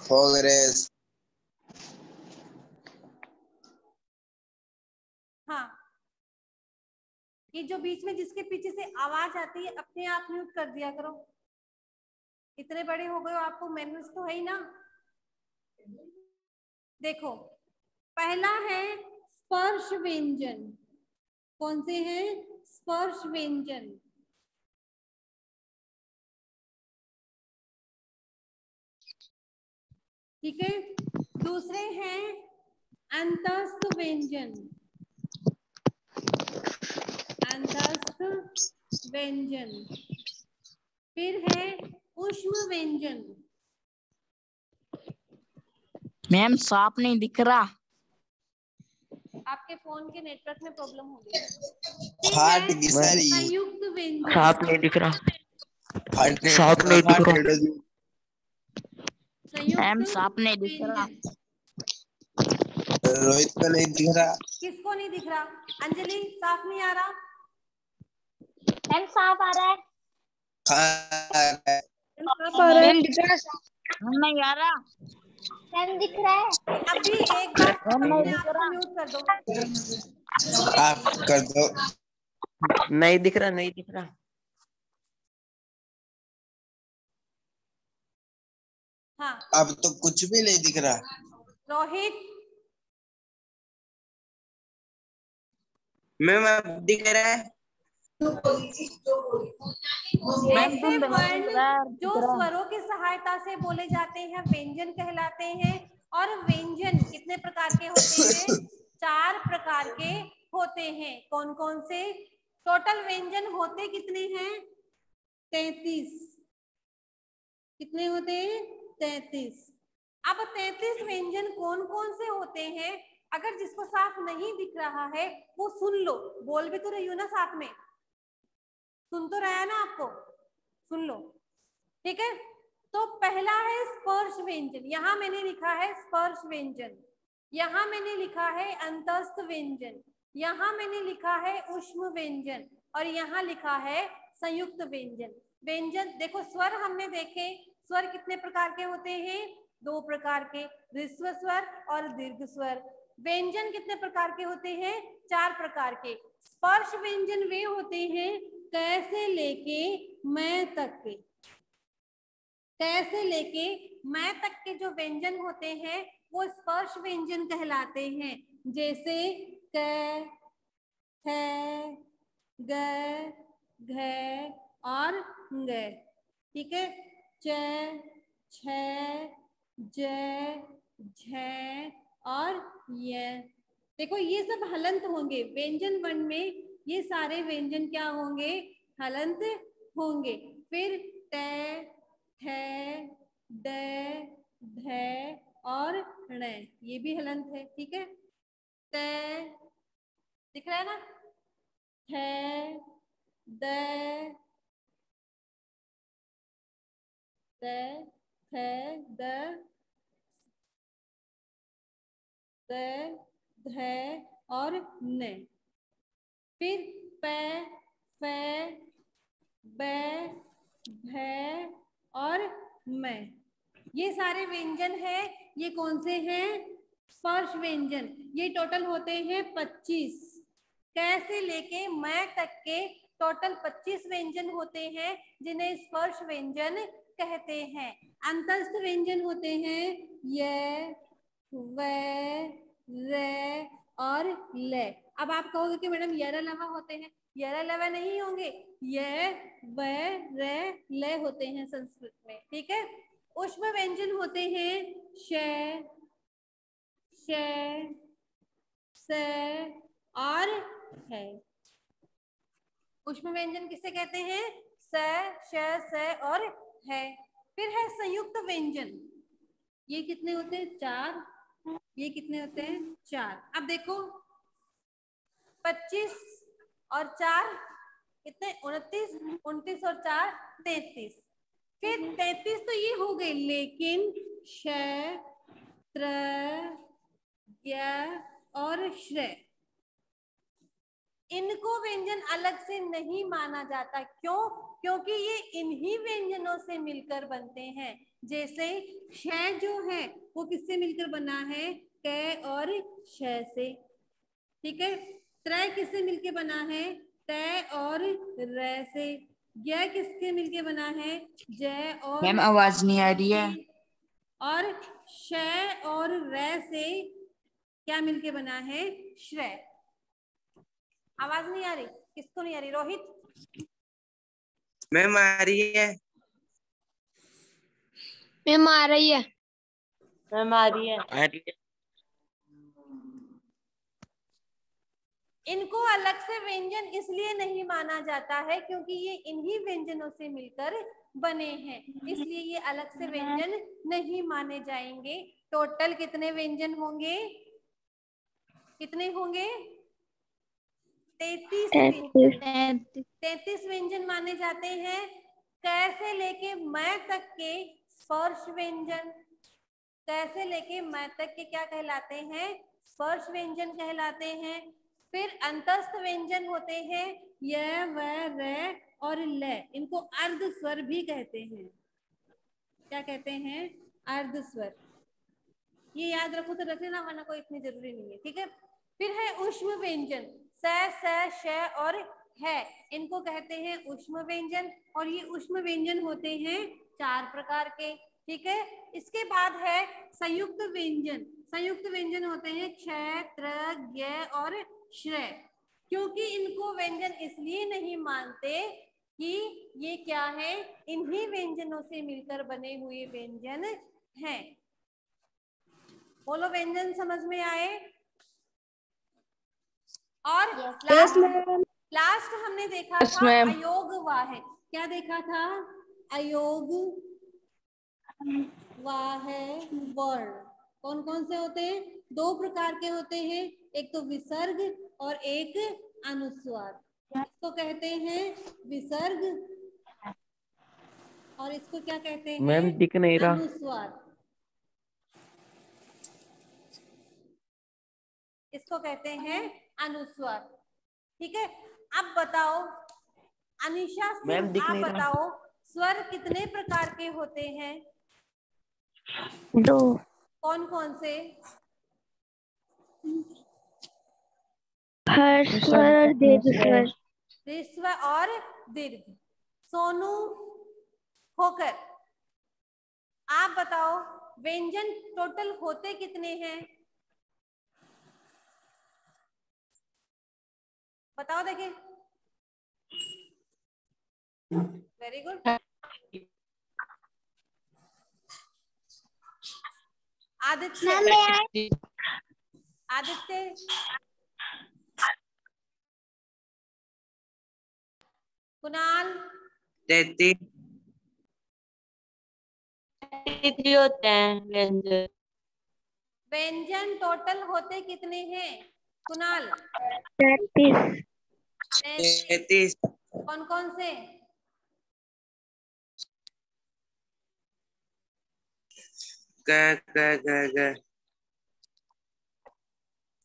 फोगरेस। हाँ, ये जो बीच में जिसके पीछे से आवाज आती है अपने आप म्यूट कर दिया करो। इतने बड़े हो गए हो, आपको मैनर्स तो है ही ना। देखो, पहला है स्पर्श व्यंजन। कौन से हैं? स्पर्श व्यंजन। ठीक है। दूसरे हैं अंतस्थ व्यंजन। अंतस्थ व्यंजन। फिर है ऊष्म व्यंजन। मैम साफ नहीं दिख रहा। आपके फोन के नेटवर्क में प्रॉब्लम होगी। फिर फाट है गई सारी। संयुक्त व्यंजन। साफ नहीं दिख रहा। फाटने साफ नहीं दिख रहा। मैम संयुक्त साफ नहीं दिख रहा। व्यंजन। रोहित को नहीं दिख रहा। किसको नहीं दिख रहा? अंजलि, साफ नहीं आ रहा? मैम साफ आ रहा है। मैम दिख रहा है। नहीं आ रहा। मैम दिख रहा है। अभी एक बार नहीं अपने दिख आप को रहा। म्यूट कर दो। आप कर दो। नहीं दिख रहा, नहीं दिख रहा। हाँ, अब तो कुछ भी नहीं दिख रहा। रोहित। मैम अब दिख रहा है। ऐसे वर्ण जो दिख रहा। स्वरों की सहायता से बोले जाते हैं व्यंजन कहलाते हैं। और व्यंजन कितने प्रकार के होते हैं? 4 प्रकार के होते हैं। कौन कौन से? टोटल व्यंजन होते कितने हैं? 33। कितने होते हैं? 33। अब 33 व्यंजन कौन कौन से होते हैं? अगर जिसको साफ नहीं दिख रहा है वो सुन लो। बोल भी तो रही हो ना साथ में, सुन तो रहा है ना आपको, सुन लो। ठीक है। तो पहला है स्पर्श व्यंजन। यहां मैंने लिखा है स्पर्श व्यंजन। यहां मैंने लिखा है अंतस्थ व्यंजन। यहां मैंने लिखा है ऊष्म व्यंजन। और यहां लिखा है संयुक्त व्यंजन। व्यंजन देखो, स्वर हमने देखे। स्वर कितने प्रकार के होते हैं? 2 प्रकार के, ह्रस्व स्वर और दीर्घ स्वर। व्यंजन कितने प्रकार के होते हैं? 4 प्रकार के। स्पर्श व्यंजन वे होते हैं कैसे लेके मैं तक के। कैसे लेके मैं तक के जो व्यंजन होते हैं वो स्पर्श व्यंजन कहलाते हैं। जैसे क, ख, ग, घ और ग। ठीक है। च, छ, ज, झ और य। देखो ये सब हलंत होंगे। व्यंजन वर्ण में ये सारे व्यंजन क्या होंगे? हलंत होंगे। फिर त, ठ, ड, ढ और ण, ये भी हलंत है। ठीक है। त दिख रहा है ना? ठ, द, ठ, द, ध और न। फिर प, फ, ब, भ और म। ये सारे व्यंजन है। ये कौन से हैं? स्पर्श व्यंजन। ये टोटल होते हैं 25। कैसे लेके मैं तक के टोटल 25 व्यंजन होते हैं जिन्हें स्पर्श व्यंजन कहते हैं। अंतस्थ व्यंजन होते हैं य, व, र और ल। अब आप कहोगे कि मैडम यर लवा होते हैं। यर लवा नहीं होंगे, य, व, र, ल होते हैं संस्कृत में। ठीक है। ऊष्म व्यंजन होते हैं श, श, स और है। ऊष्म व्यंजन किसे कहते हैं? स, श, स और है। फिर है संयुक्त व्यंजन। ये कितने होते हैं? 4। ये कितने होते हैं? 4। अब देखो 25 और 4 कितने? 29। 29 और 4 33। फिर 33 तो ये हो गए, लेकिन श, त्र, य और श्र इनको व्यंजन अलग से नहीं माना जाता। क्यों? क्योंकि ये इन्हीं व्यंजनों से मिलकर बनते हैं। जैसे श जो है वो किससे मिलकर बना है? क और श से। ठीक है। त्र किससे मिलके बना है? त और र से। य किसके मिलके बना है? ज और मैम आवाज नहीं आ रही है। और श और र से क्या मिलके बना है? श्रय। आवाज नहीं आ रही? किसको नहीं आ रही? रोहित? मैम आ रही है। मैम आ रही है। मैम आ रही है। इनको अलग से व्यंजन इसलिए नहीं माना जाता है क्योंकि ये इन्हीं व्यंजनों से मिलकर बने हैं, इसलिए ये अलग से व्यंजन नहीं माने जाएंगे। टोटल कितने व्यंजन होंगे? कितने होंगे? 33 व्यंजन। 33 व्यंजन माने जाते हैं। कैसे लेके मैं तक के स्पर्श व्यंजन, कैसे लेके मैं तक के क्या कहलाते हैं? स्पर्श व्यंजन कहलाते हैं। फिर अंतस्थ व्यंजन होते हैं य, व, र और ल। इनको अर्ध स्वर भी कहते हैं। क्या कहते हैं? अर्ध स्वर। ये याद रखो तो रख लेना, वरना कोई इतनी जरूरी नहीं है। ठीक है। फिर है ऊष्म व्यंजन, स, श और है, इनको कहते हैं ऊष्म व्यंजन। और ये ऊष्म व्यंजन होते हैं 4 प्रकार के। ठीक है। इसके बाद है संयुक्त व्यंजन। संयुक्त व्यंजन होते हैं क्ष, त्र, ज्ञ और श्रय। क्योंकि इनको व्यंजन इसलिए नहीं मानते कि ये क्या है? इन्हीं व्यंजनों से मिलकर बने हुए व्यंजन हैं। बोलो, व्यंजन समझ में आए? और लास्ट हमने देखा था अयोग वाहे। क्या देखा था? अयोग वाहे वर्ण कौन कौन से होते हैं? 2 प्रकार के होते हैं, एक तो विसर्ग और एक अनुस्वार। इसको कहते हैं विसर्ग और इसको क्या कहते हैं? मैम दिख नहीं रहा। अनुस्वार। इसको कहते हैं अनुस्वार। ठीक है। अब बताओ अनिशा मैम सिंह, दिख आप नहीं रहा। बताओ स्वर कितने प्रकार के होते हैं? 2। कौन कौन से? हर्ष स्वर और दीर्घ स्वर। ह्रस्व और दीर्घ। सोनू होकर आप बताओ व्यंजन टोटल होते कितने हैं? बताओ देखिए। Very good. आदित्य, आदित्य कुणाल 33 होते हैं व्यंजन। व्यंजन टोटल होते कितने हैं कुणाल? 33। 33 कौन कौन से? ग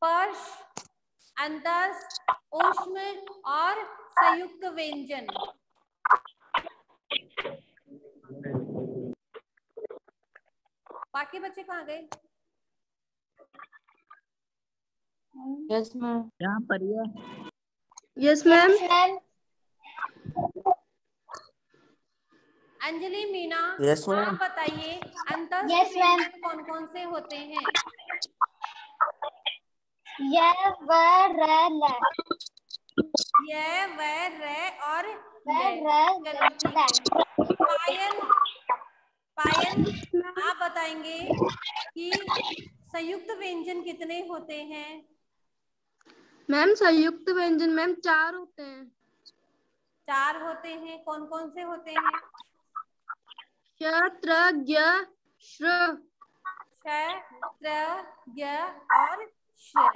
स्पर्श, अंतस्थ, ऊष्म और संयुक्त व्यंजन। बाकी बच्चे कहाँ गए? Yes ma'am. यहाँ पर ही है। Yes ma'am. Anjali, Meena, Yes, ma'am. आप बताइए अंतस्थ Yes, ma'am. व्यंजन कौन कौन से होते हैं? य, व, र, ल। य, व, र और व, ल। र, चलो ठीक है। पायल, पायल आप बताएंगे कि संयुक्त व्यंजन कितने होते हैं? मैम संयुक्त व्यंजन मैम 4 होते हैं। 4 होते हैं। कौन कौन से होते हैं? श, त्र, ज्ञ, श्र। क्ष, त्र, ज्ञ और श्र।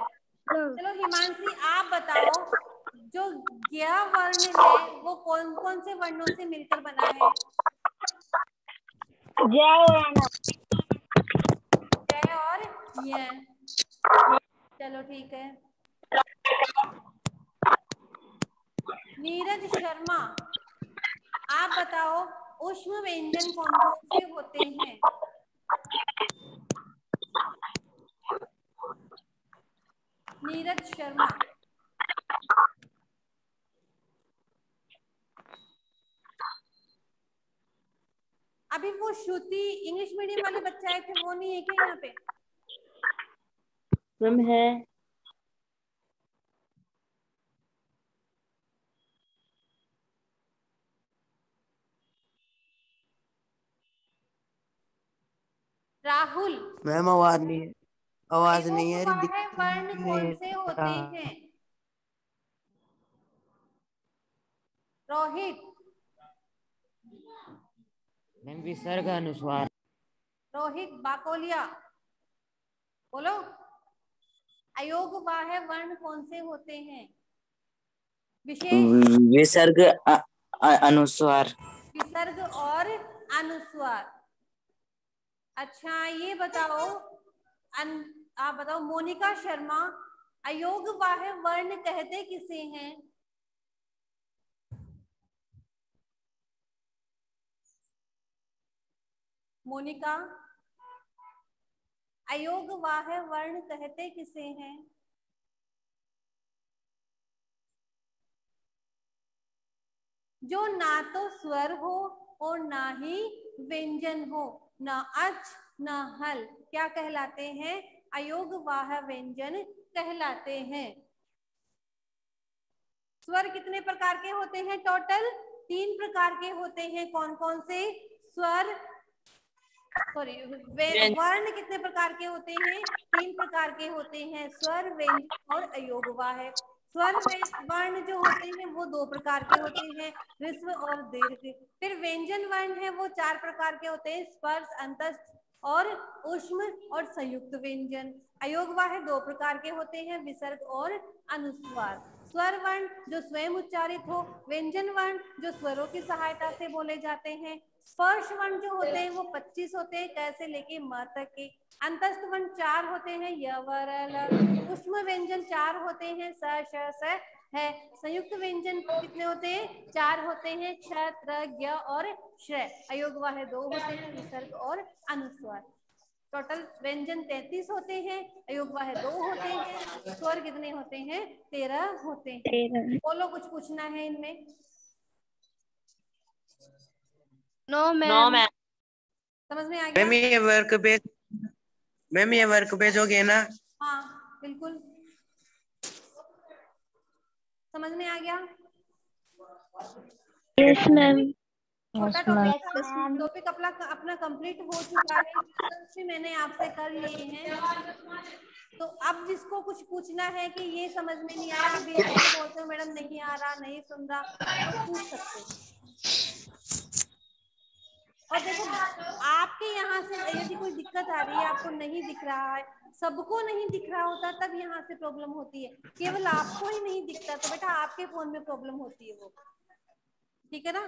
चलो हिमांशी, आप बताओ जो ज्ञ वर्ण है वो कौन कौन से वर्णों से मिलकर बना है? जय और य। चलो ठीक है। नीरज शर्मा, बताओ ऊष्म व्यंजन कौन कौन से होते हैं? नीरज शर्मा। अभी वो श्रुति इंग्लिश मीडियम वाले बच्चे आए थे, वो नहीं है क्या यहाँ पे? मैम है। राहुल। मैम आवाज नहीं है, आवाज नहीं है। अयोगवाह वर्ण कौन से होते हैं? रोहित। मैम विसर्ग अनुस्वार। रोहित बाकोलिया बोलो, अयोगवाह वर्ण कौन से होते हैं? विशेष विसर्ग अनुस्वार। विसर्ग और अनुस्वार। अच्छा ये बताओ आप बताओ मोनिका शर्मा, अयोगवाह वर्ण कहते किसे हैं? मोनिका, अयोगवाह वर्ण कहते किसे हैं? जो ना तो स्वर हो और ना ही व्यंजन हो, ना अच ना हल, क्या कहलाते हैं? अयोगवाह व्यंजन कहलाते हैं। स्वर कितने प्रकार के होते हैं? टोटल 3 प्रकार के होते हैं। कौन कौन से? स्वर, सॉरी, वर्ण कितने प्रकार के होते हैं? 3 प्रकार के होते हैं, स्वर, व्यंजन और अयोगवाह। स्वर वर्ण जो होते हैं वो 2 प्रकार के होते हैं, ह्रस्व और दीर्घ। फिर व्यंजन वर्ण है वो 4 प्रकार के होते हैं, स्पर्श, अंतस्थ और ऊष्म और संयुक्त व्यंजन। अयोगवाह 2 प्रकार के होते हैं, विसर्ग और अनुस्वार। स्वर वर्ण जो स्वयं उच्चारित हो, व्यंजन वर्ण जो स्वरों की सहायता से बोले जाते हैं, स्पर्श वर्ण जो होते हैं वो 25 होते हैं, कैसे लेके म तक के। अंतस्थ वर्ण 4 होते हैं, य व र ल। ऊष्म व्यंजन 4 होते हैं, स श स है। संयुक्त व्यंजन कितने होते हैं? 4 होते हैं, क्ष त्र ज्ञ और श्र। अयोगवाह 2 होते हैं, विसर्ग और अनुस्वार। टोटल व्यंजन 33 होते हैं, अयोगवाह 2 होते हैं, स्वर कितने होते हैं? 13 होते हैं। बोलो कुछ पूछना है इनमें? No no ma'am. मैम। समझ में आ गया? मैम ये वर्क पेज हो गया ना? हाँ बिल्कुल समझ में आ गया। Yes ma'am. छोटा टॉपिक अपना कंप्लीट हो चुका है, क्वेश्चंस भी मैंने आपसे कर लिए हैं। तो अब जिसको कुछ पूछना है कि ये समझ में नहीं आया, अभी ऐसे बोलते हो मैडम नहीं आ रहा, नहीं सुन रहा, तो पूछ सकते हो। और देखो आपके यहाँ से यदि कोई दिक्कत आ रही है, आपको नहीं दिख रहा है, सबको नहीं दिख रहा होता तब यहाँ से प्रॉब्लम होती है। केवल आपको ही नहीं दिखता तो बेटा आपके फोन में प्रॉब्लम होती है वो, ठीक है ना।